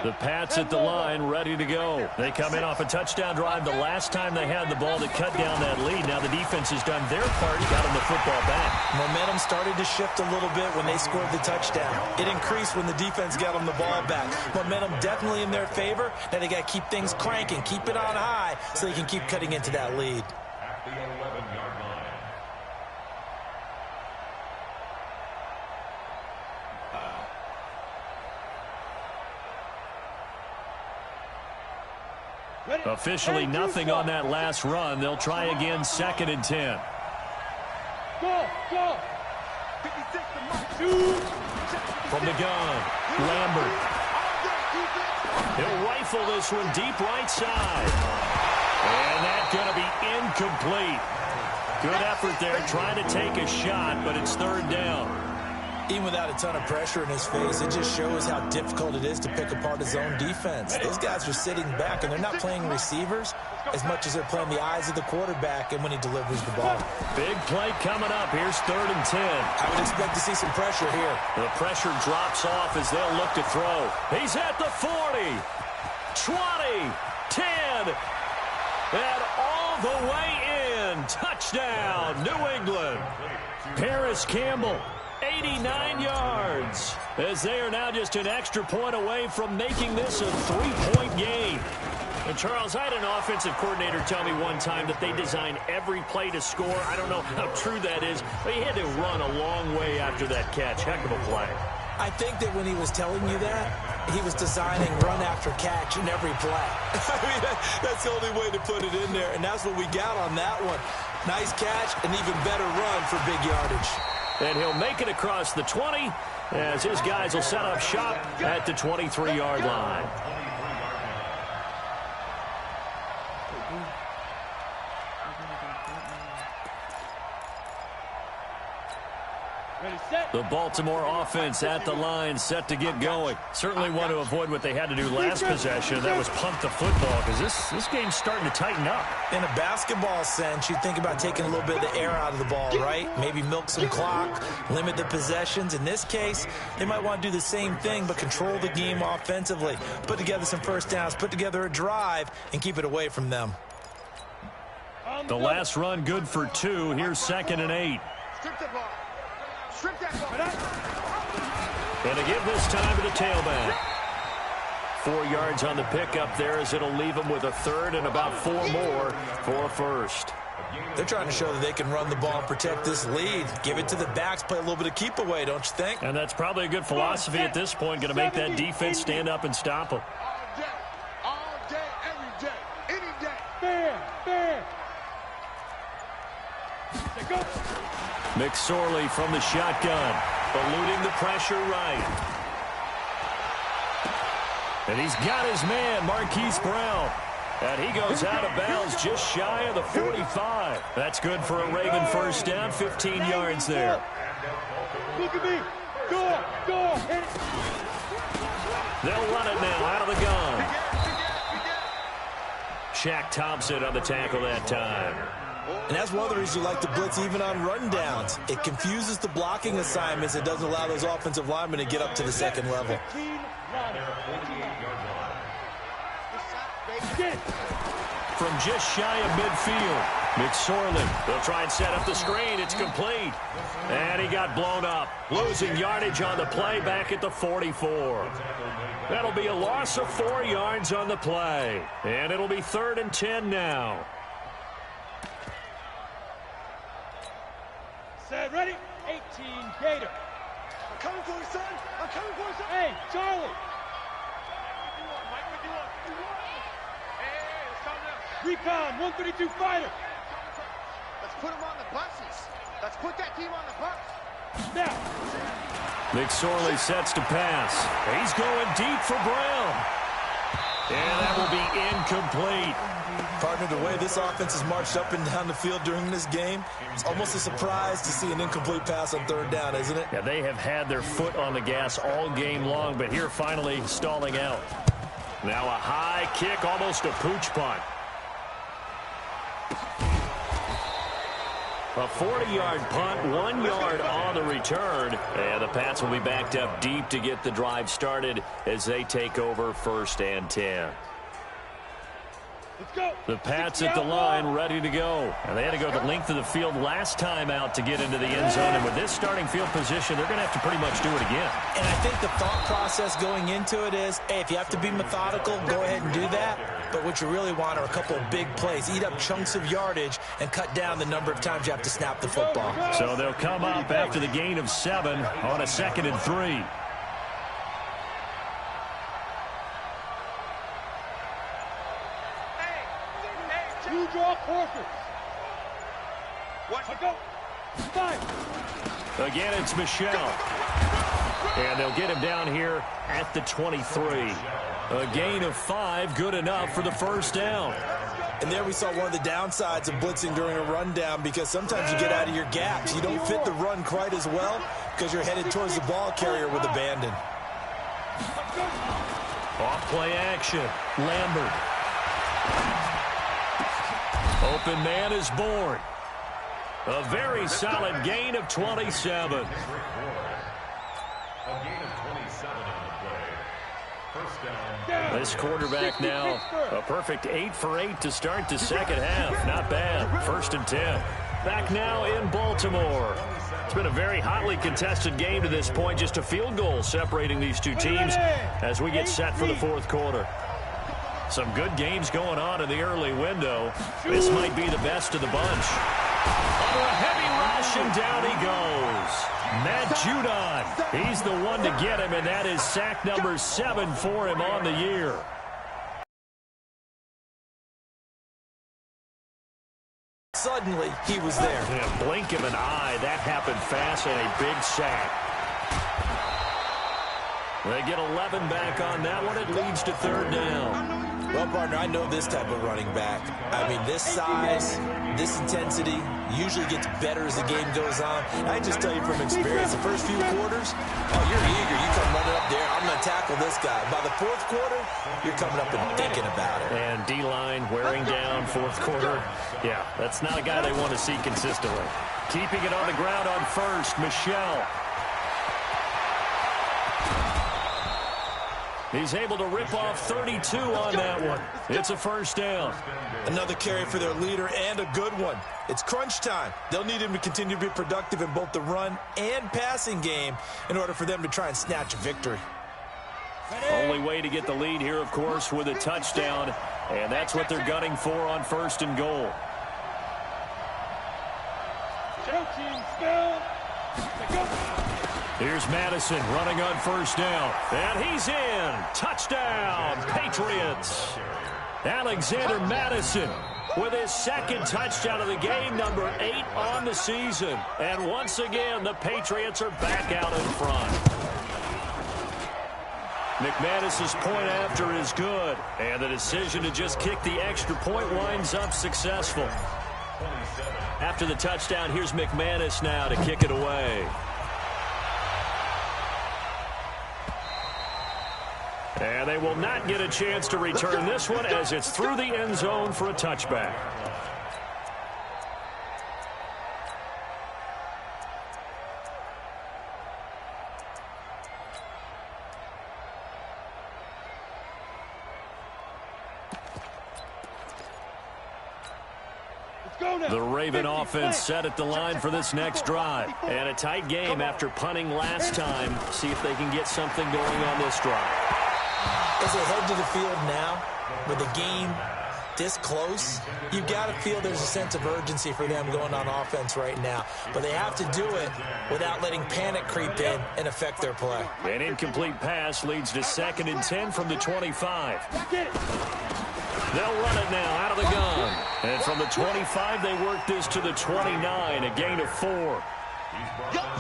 The Pats at the line, ready to go. They come in off a touchdown drive the last time they had the ball to cut down that lead. Now the defense has done their part, got them the football back. Momentum started to shift a little bit when they scored the touchdown. It increased when the defense got them the ball back. Momentum definitely in their favor. Now they got to keep things cranking, keep it on high so they can keep cutting into that lead. At the 11-yard line. Officially nothing on that last run. They'll try again, 2nd and 10. Go, go. 56 to Mike. Shoot. From the gun, Lambert. He'll rifle this one deep right side. And that's going to be incomplete. Good effort there trying to take a shot, but it's third down. Even without a ton of pressure in his face, it just shows how difficult it is to pick apart his own defense. Those guys are sitting back, and they're not playing receivers as much as they're playing the eyes of the quarterback and when he delivers the ball. Big play coming up. Here's 3rd and 10. I would expect to see some pressure here. The pressure drops off as they'll look to throw. He's at the 40, 20, 10, and all the way in. Touchdown, New England. Paris Campbell, 89 yards, as they are now just an extra point away from making this a 3-point game. And Charles, I had an offensive coordinator tell me one time that they design every play to score. I don't know how true that is, but he had to run a long way after that catch. Heck of a play. I think that when he was telling you that, he was designing run after catch in every play. I mean, that's the only way to put it in there, and that's what we got on that one. Nice catch, an even better run for big yardage. And he'll make it across the 20 as his guys will set up shop at the 23-yard line. The Baltimore offense at the line, set to get going. Certainly want to avoid what they had to do last possession. That was punt the football, because this game's starting to tighten up. In a basketball sense, you think about taking a little bit of the air out of the ball, right? Maybe milk some clock, limit the possessions. In this case, they might want to do the same thing, but control the game offensively. Put together some first downs, put together a drive, and keep it away from them. The last run good for 2. Here's 2nd and 8. And to give this time to the tailback. 4 yards on the pickup there as it'll leave them with a 3rd and about 4 more for a 1st. They're trying to show that they can run the ball and protect this lead. Give it to the backs, play a little bit of keep away, don't you think? And that's probably a good philosophy at this point, going to make that defense stand up and stop them. All day, every day, any day. Fair. Go. McSorley from the shotgun, eluding the pressure right. And he's got his man, Marquise Brown. And he goes out of bounds just shy of the 45. That's good for a Reagan first down, 15 yards there. Look at me. Go. Hit it. They'll run it now out of the gun. Shaq Thompson on the tackle that time. And that's one of the reasons you like to blitz even on rundowns. It confuses the blocking assignments. It doesn't allow those offensive linemen to get up to the second level. From just shy of midfield, McSorley. They'll try and set up the screen. It's complete. And he got blown up. Losing yardage on the play back at the 44. That'll be a loss of 4 yards on the play. And it'll be 3rd and 10 now. Set, ready? 18, Gator. I'm coming for you, son. I'm coming for you, son. Hey, Charlie. 51, Mike, 51. Hey, let's calm down. Recon, 132 fighter. Let's put him on the buses. Let's put that team on the bus. Now. McSorley sets to pass. He's going deep for Brown. And that will be incomplete. Partner, the way this offense has marched up and down the field during this game, it's almost a surprise to see an incomplete pass on 3rd down, isn't it? Yeah, they have had their foot on the gas all game long, but here finally stalling out. Now a high kick, almost a pooch punt. A 40-yard punt, 1 yard on the return. And the Pats will be backed up deep to get the drive started as they take over 1st and 10. Let's go. The Pats at the line, ready to go. And they had to go the length of the field last time out to get into the end zone. And with this starting field position, they're going to have to pretty much do it again. And I think the thought process going into it is, hey, if you have to be methodical, go ahead and do that. But what you really want are a couple of big plays. Eat up chunks of yardage and cut down the number of times you have to snap the football. So they'll come up after the gain of 7 on a 2nd and 3. You draw horses. Watch Let's go. Again, it's Michelle. And they'll get him down here at the 23. A gain of 5, good enough for the first down. And there we saw one of the downsides of blitzing during a rundown, because sometimes you get out of your gaps. You don't fit the run quite as well because you're headed towards the ball carrier with abandon. Off play action. Lambert. Open man is born. A very solid gain of 27. A gain of 27 on the play. First down. This quarterback now a perfect 8 for 8 to start the second half. Not bad. 1st and 10. Back now in Baltimore. It's been a very hotly contested game to this point. Just a field goal separating these two teams as we get set for the fourth quarter. Some good games going on in the early window. This might be the best of the bunch. Under a heavy rush, and down he goes. Matt Judon. He's the one to get him, and that is sack number 7 for him on the year. Suddenly, he was there. In a blink of an eye, that happened fast, and a big sack. They get 11 back on that one. It leads to 3rd down. Well, partner, I know this type of running back. I mean, this size, this intensity usually gets better as the game goes on. And I just tell you from experience, the first few quarters, oh, you're eager. You come running up there. I'm going to tackle this guy. By the 4th quarter, you're coming up and thinking about it. And D-line wearing down 4th quarter. Yeah, that's not a guy they want to see consistently. Keeping it on the ground on 1st, Michelle. He's able to rip off 32 on that one. It's a 1st down. Another carry for their leader, and a good one. It's crunch time. They'll need him to continue to be productive in both the run and passing game in order for them to try and snatch a victory. Only way to get the lead here, of course, with a touchdown, and that's what they're gunning for on 1st and goal. Here's Madison running on 1st down. And he's in. Touchdown, Patriots. Alexander Madison with his 2nd touchdown of the game, number 8 on the season. And once again, the Patriots are back out in front. McManus's point after is good. And the decision to just kick the extra point winds up successful. After the touchdown, here's McManus now to kick it away. And they will not get a chance to return this one as it's through the end zone for a touchback. The Raven offense set at the line for this next drive. And a tight game after punting last time. See if they can get something going on this drive. As they head to the field now, with the game this close, you've got to feel there's a sense of urgency for them going on offense right now. But they have to do it without letting panic creep in and affect their play. An incomplete pass leads to 2nd and 10 from the 25. They'll run it now out of the gun. And from the 25, they work this to the 29, a gain of 4.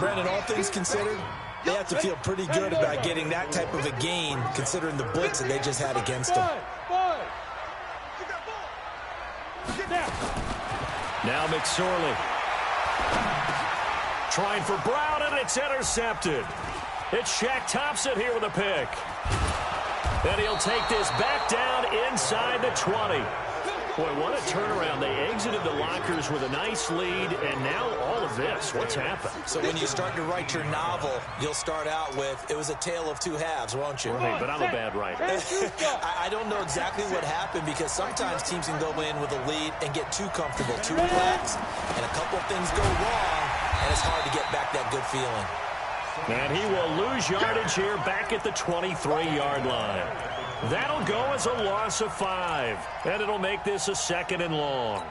Brandon, all things considered, they have to feel pretty good about getting that type of a gain, considering the blitz that they just had against them. Now McSorley. Trying for Brown, and it's intercepted. It's Shaq Thompson here with a pick. And he'll take this back down inside the 20. Boy, what a turnaround. They exited the lockers with a nice lead, and now all of this. What's happened? So when you start to write your novel, you'll start out with, it was a tale of 2 halves, won't you? Right, but I'm a bad writer. I don't know exactly what happened, because sometimes teams can go in with a lead and get too comfortable, too relaxed, and a couple of things go wrong, and it's hard to get back that good feeling. And he will lose yardage here back at the 23-yard line. That'll go as a loss of 5. And it'll make this a 2nd and long.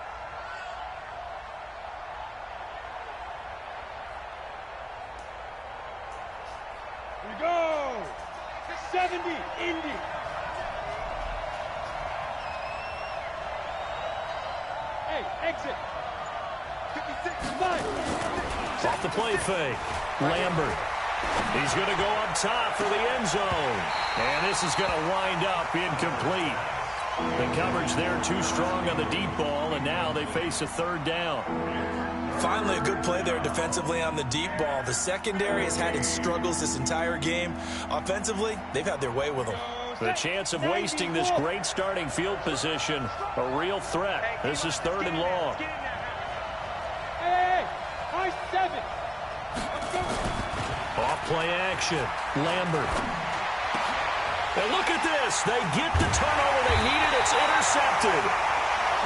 Here we go. 70, Indy. Hey, exit. Off the play fake. Lambert. He's going to go up top for the end zone. And this is going to wind up incomplete. The coverage there too strong on the deep ball, and now they face a third down. Finally, a good play there defensively on the deep ball. The secondary has had its struggles this entire game. Offensively, they've had their way with them. The chance of wasting this great starting field position, a real threat. This is 3rd and long. Hey, high 7. Off play action. Lambert. And look at this. They get the turnover they needed. It's intercepted.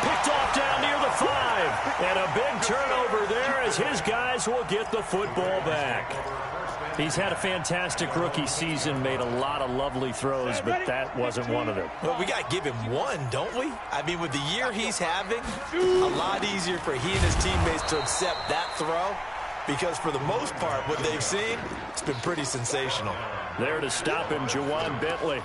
Picked off down near the 5. And a big turnover there as his guys will get the football back. He's had a fantastic rookie season, made a lot of lovely throws, but that wasn't one of them. Well, we got to give him one, don't we? I mean, with the year he's having, a lot easier for he and his teammates to accept that throw, because for the most part, what they've seen, it's been pretty sensational. There to stop him, Juwan Bentley.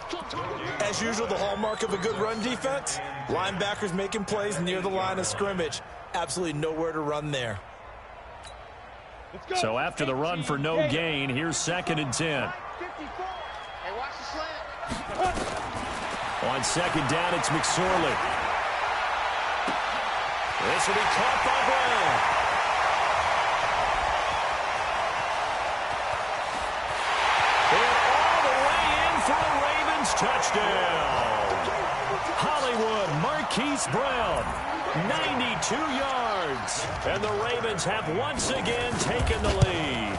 As usual, the hallmark of a good run defense, linebackers making plays near the line of scrimmage. Absolutely nowhere to run there. So after the run for no gain, here's 2nd and 10. Hey, watch the slant. On 2nd down, it's McSorley. This will be caught by Brown. And all the way in for a Ravens touchdown. Hollywood Marquise Brown. 92 yards. And the Ravens have once again taken the lead.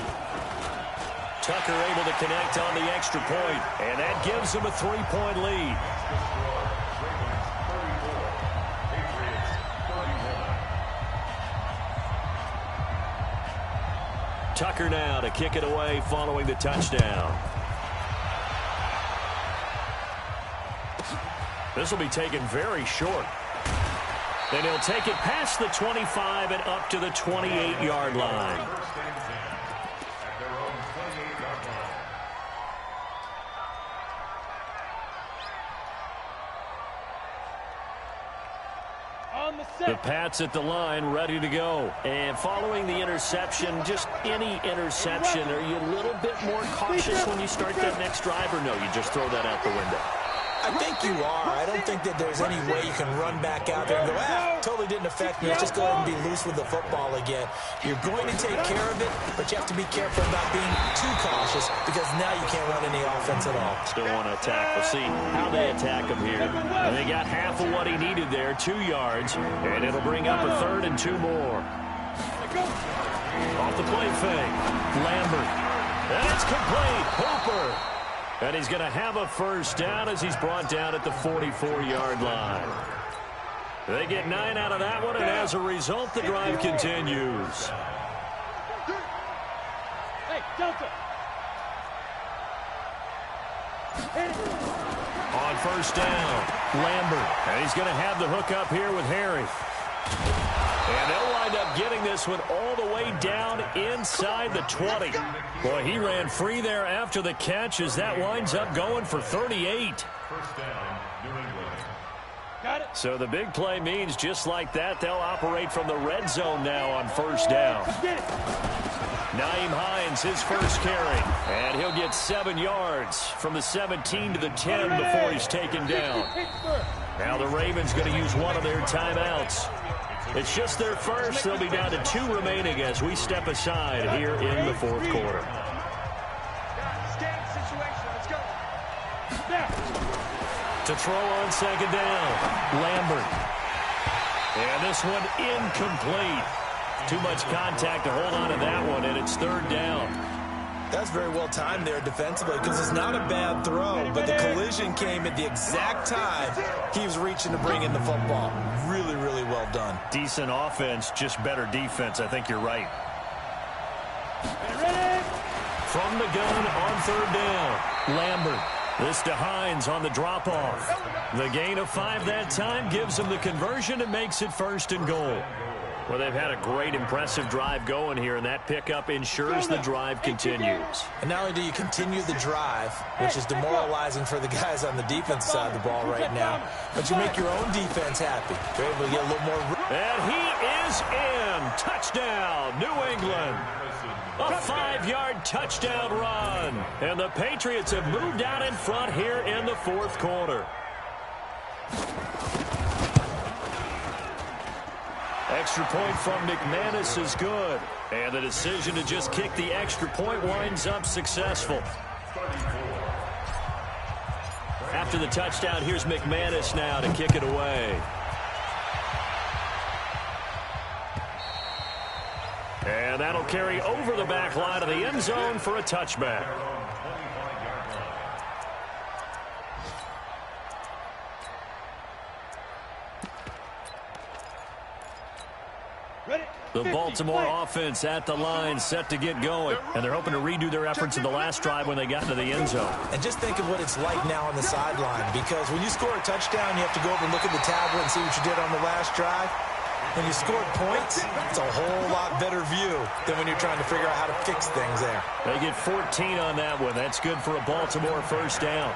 Tucker able to connect on the extra point, and that gives them a 3-point lead. Tucker now to kick it away following the touchdown. This will be taken very short. And he'll take it past the 25 and up to the 28-yard line. The Pats at the line, ready to go. And following the interception, just any interception, are you a little bit more cautious when you start that next drive, or no, you just throw that out the window? I think you are. I don't think that there's any way you can run back out there and go, totally didn't affect me. Let's just go ahead and be loose with the football again. You're going to take care of it, but you have to be careful about being too cautious, because now you can't run any offense at all. Still want to attack. We'll see how they attack him here. And they got half of what he needed there, 2 yards, and it'll bring up a 3rd and 2 more. Off the play fake. Lambert. And it's complete. Hooper. And he's going to have a first down as he's brought down at the 44-yard line. They get 9 out of that one, and as a result, the drive continues. Hey, Delta. On first down, Lambert. And he's going to have the hook up here with Harry. And they'll wind up getting this one all the way down inside the 20. Boy, he ran free there after the catch as that winds up going for 38. First down, New England. Got it. So the big play means just like that, they'll operate from the red zone now on first down. Get it. Naeem Hines, his first carry. And he'll get 7 yards from the 17 to the 10 before he's taken down. Now the Ravens going to use one of their timeouts. It's just their first. They'll be down to 2 remaining as we step aside here in the 4th quarter. Stand situation. Let's go. To throw on 2nd down, Lambert. And this one incomplete. Too much contact to hold on to that one, and it's 3rd down. That's very well timed there defensively, because it's not a bad throw, but the collision came at the exact time he was reaching to bring in the football. Really, really well done. Decent offense, just better defense. I think you're right. From the gun on 3rd down, Lambert. This to Hines on the drop-off. The gain of 5 that time gives him the conversion and makes it 1st and goal. Well, they've had a great, impressive drive going here, and that pickup ensures the drive continues. And not only do you continue the drive, which is demoralizing for the guys on the defense side of the ball right now, but you make your own defense happy. You're able to get a little more. And he is in. Touchdown, New England. A 5-yard touchdown run. And the Patriots have moved out in front here in the fourth quarter. Extra point from McManus is good. And the decision to just kick the extra point winds up successful. After the touchdown, here's McManus now to kick it away. And that'll carry over the back line of the end zone for a touchback. The Baltimore offense at the line, set to get going. And they're hoping to redo their efforts in the last drive when they got into the end zone. And just think of what it's like now on the sideline, because when you score a touchdown, you have to go over and look at the tablet and see what you did on the last drive. When you scored points, it's a whole lot better view than when you're trying to figure out how to fix things there. They get 14 on that one. That's good for a Baltimore first down.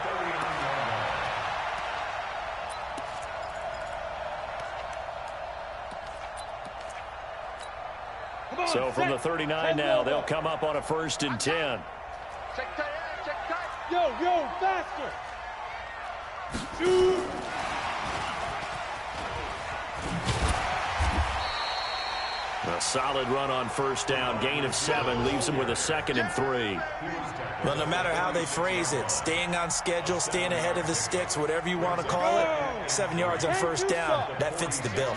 So from the 39 now, they'll come up on a 1st and 10. Check tight, check tight. Yo, faster. Shoot. A solid run on 1st down. Gain of 7 leaves them with a 2nd and 3. Well, no matter how they phrase it, staying on schedule, staying ahead of the sticks, whatever you want to call it, 7 yards on 1st down, that fits the bill.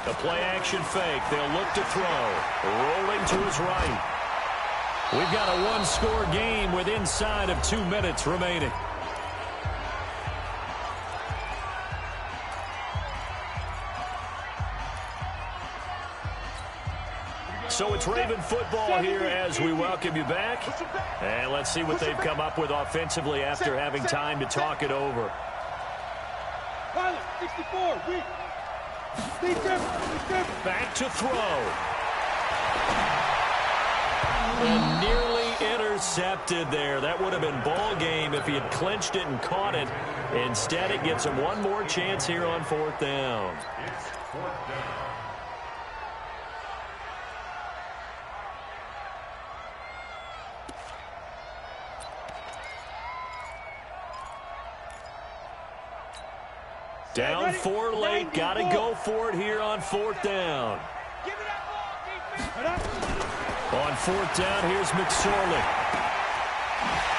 The play-action fake. They'll look to throw. Rolling to his right. We've got a one-score game with inside of 2 minutes remaining. So it's Raven football here as we welcome you back. And let's see what they've come up with offensively after having time to talk it over. Pilot, 64, weak. Back to throw. And nearly intercepted there. That would have been ball game if he had clinched it and caught it. Instead, it gets him one more chance here on 4th down. It's 4th down. Down 4 late. Got to go for it here on 4th down. On 4th down, here's McSorley.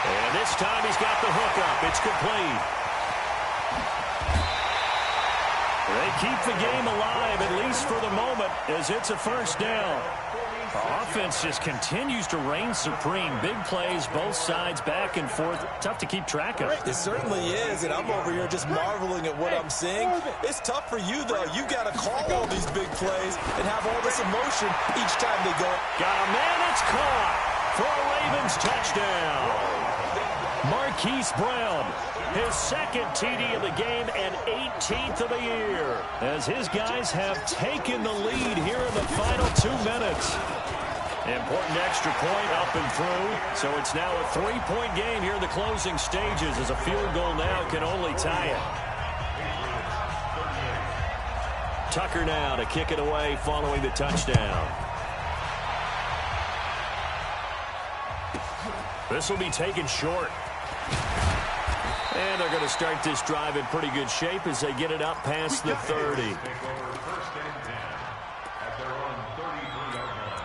And this time he's got the hookup. It's complete. They keep the game alive, at least for the moment, as it's a 1st down. Offense just continues to reign supreme. Big plays, both sides, back and forth. Tough to keep track of. It certainly is, and I'm over here just marveling at what I'm seeing. It's tough for you, though. You got to call all these big plays and have all this emotion each time they go. Got a man, it's caught for a Ravens touchdown. Marquise Brown, his 2nd TD of the game and 18th of the year, as his guys have taken the lead here in the final 2 minutes. Important extra point up and through, so it's now a 3-point game here in the closing stages, as a field goal now can only tie it. Tucker now to kick it away following the touchdown. This will be taken short. And they're going to start this drive in pretty good shape as they get it up past the 30. Take over 1st and 10 at their own 33-yard line.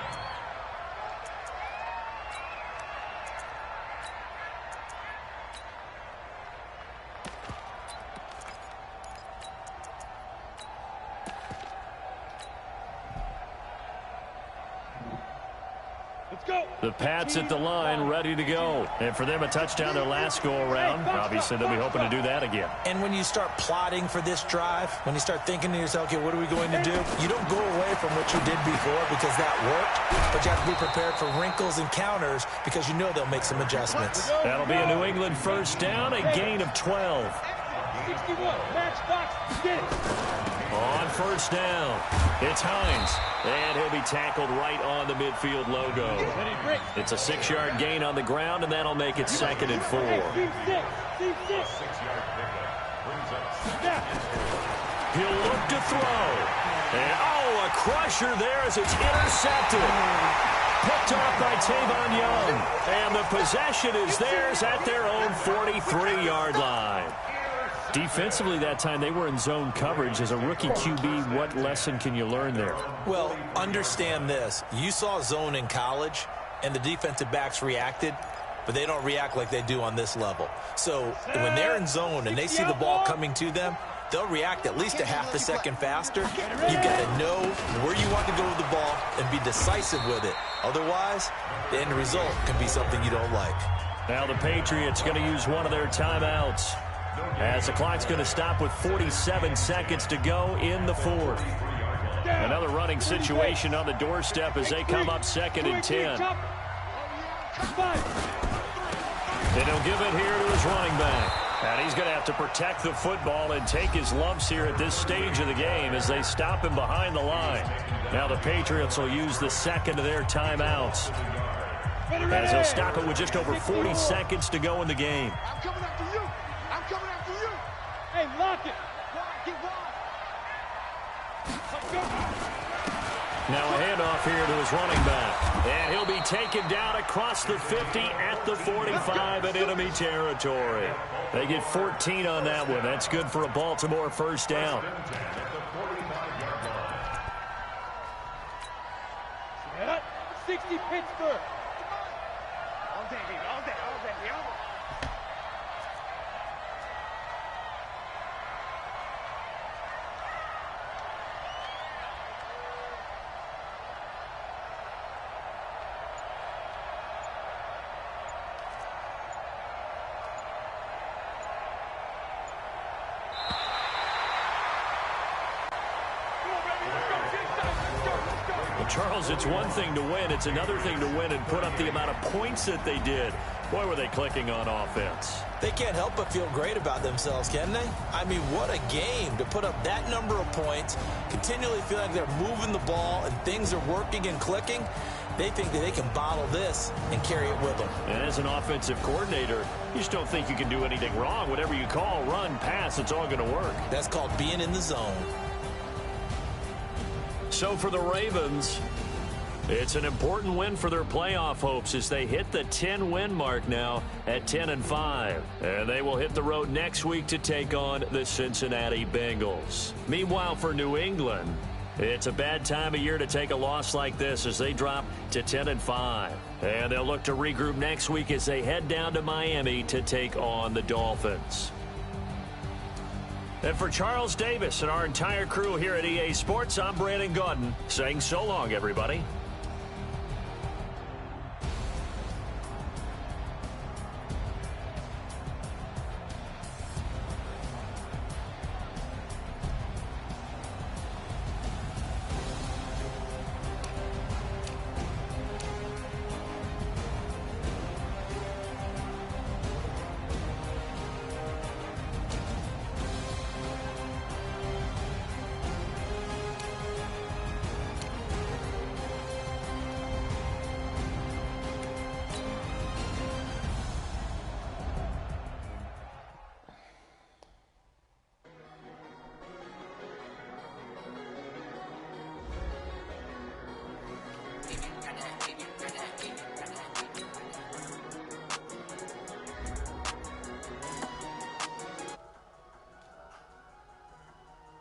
The Pats at the line, ready to go. And for them, a touchdown their last go-around. Obviously, they'll be hoping to do that again. And when you start plotting for this drive, when you start thinking to yourself, okay, what are we going to do? You don't go away from what you did before because that worked, but you have to be prepared for wrinkles and counters because you know they'll make some adjustments. That'll be a New England 1st down, a gain of 12. 61, matchbox, get it. On 1st down, it's Hines. And he'll be tackled right on the midfield logo. It's a 6-yard gain on the ground, and that'll make it 2nd and 4. A 6-yard pickup brings up 2nd and 4. He'll look to throw. And, oh, a crusher there as it's intercepted. Picked off by Tavon Young. And the possession is theirs at their own 43-yard line. Defensively that time, they were in zone coverage. As a rookie QB, what lesson can you learn there? Well, understand this. You saw zone in college, and the defensive backs reacted, but they don't react like they do on this level. So when they're in zone and they see the ball coming to them, they'll react at least a half a second faster. You've got to know where you want to go with the ball and be decisive with it. Otherwise, the end result can be something you don't like. Now the Patriots going to use one of their timeouts, as the clock's going to stop with 47 seconds to go in the fourth. Another running situation on the doorstep as they come up 2nd and 10. And he'll give it here to his running back. And he's going to have to protect the football and take his lumps here at this stage of the game as they stop him behind the line. Now the Patriots will use the second of their timeouts, as they'll stop it with just over 40 seconds to go in the game. I'm coming after you. I'm coming after you. Hey, lock it. Get wide. Now a handoff here to his running back. And he'll be taken down across the 50 at the 45 in enemy territory. They get 14 on that one. That's good for a Baltimore first down. Yeah, 60 Pittsburgh. All day, baby. All day. All day. All day. Charles, it's one thing to win. It's another thing to win and put up the amount of points that they did. Boy, were they clicking on offense. They can't help but feel great about themselves, can they? I mean, what a game to put up that number of points, continually feel like they're moving the ball and things are working and clicking. They think that they can bottle this and carry it with them. And as an offensive coordinator, you just don't think you can do anything wrong. Whatever you call, run, pass, it's all going to work. That's called being in the zone. So for the Ravens, it's an important win for their playoff hopes as they hit the 10-win mark now at 10-5. And they will hit the road next week to take on the Cincinnati Bengals. Meanwhile, for New England, it's a bad time of year to take a loss like this as they drop to 10-5. And they'll look to regroup next week as they head down to Miami to take on the Dolphins. And for Charles Davis and our entire crew here at EA Sports, I'm Brandon Gaudin saying so long, everybody.